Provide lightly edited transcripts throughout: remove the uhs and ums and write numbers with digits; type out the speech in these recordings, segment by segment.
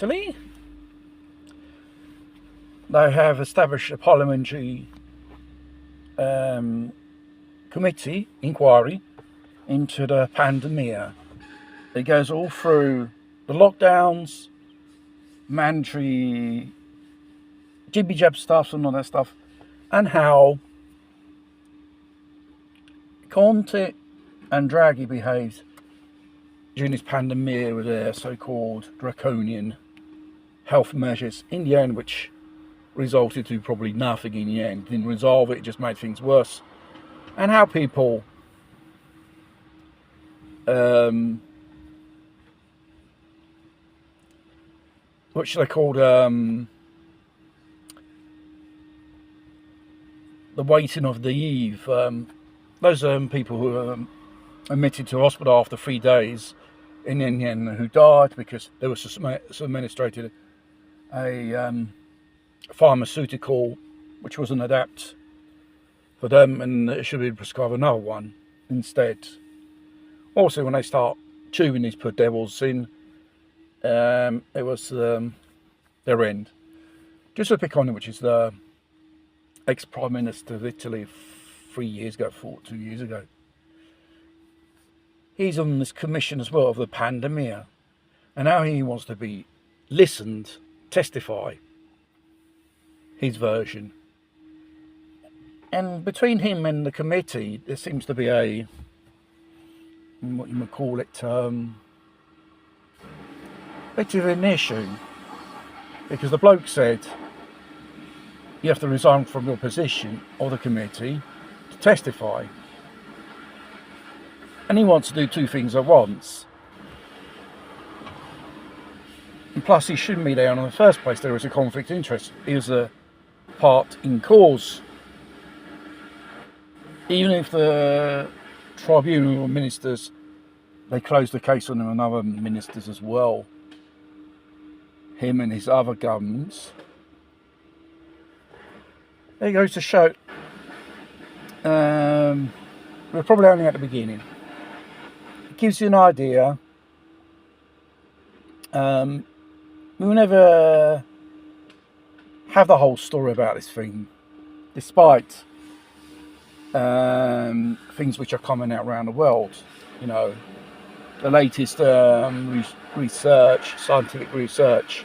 Italy. They have established a parliamentary committee inquiry into the pandemic. It goes all through the lockdowns, mandatory jibby jab stuff and all that stuff, and how Conte and Draghi behaved during this pandemic with their so-called draconian health measures in the end, which resulted to probably nothing in the end. Didn't resolve it, it just made things worse. And how people what should I call the waiting of the eve. Those people who were admitted to hospital after 3 days in India who died because they were administered a pharmaceutical which wasn't adapt for them, and it should be prescribed another one instead. Also, when they start tubing these poor devils in, it was their end. Just to pick on it, which is the ex-Prime Minister of Italy 2 years ago. He's on this commission as well of the pandemic, and now he wants to be listened, testify his version. And between him and the committee, there seems to be a, what you might call it, bit of an issue, because the bloke said you have to resign from your position or the committee to testify, and he wants to do two things at once. And plus, he shouldn't be there in the first place. There was a conflict of interest. He was a part in cause. Even if the tribunal ministers, they closed the case on him and other ministers as well, him and his other governments. It goes to show we're probably only at the beginning. It gives you an idea. We'll never have the whole story about this thing, despite things which are coming out around the world. You know, the latest research, scientific research,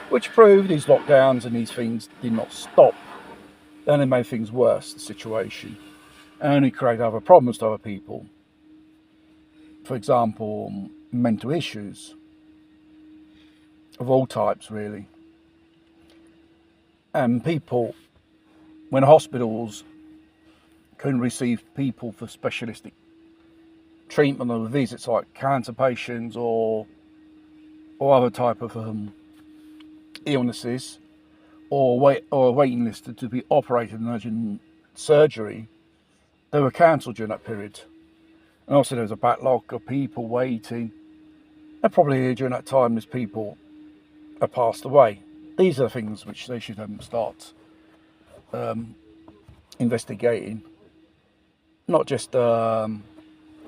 which proved these lockdowns and these things did not stop. They only made things worse, the situation, and only create other problems to other people. For example, mental issues of all types, really. And people, when hospitals couldn't receive people for specialistic treatment or visits like cancer patients or other type of illnesses, or waiting listed to be operated in urgent surgery, they were cancelled during that period. And also there was a backlog of people waiting, and probably during that time there's people have passed away. These are the things which they should start investigating, not just the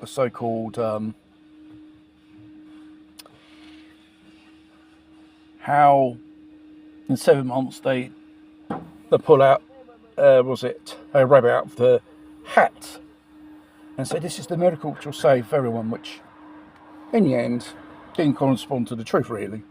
so-called how in 7 months they pull out a rabbit out of the hat and say this is the miracle which will save everyone, which in the end didn't correspond to the truth really.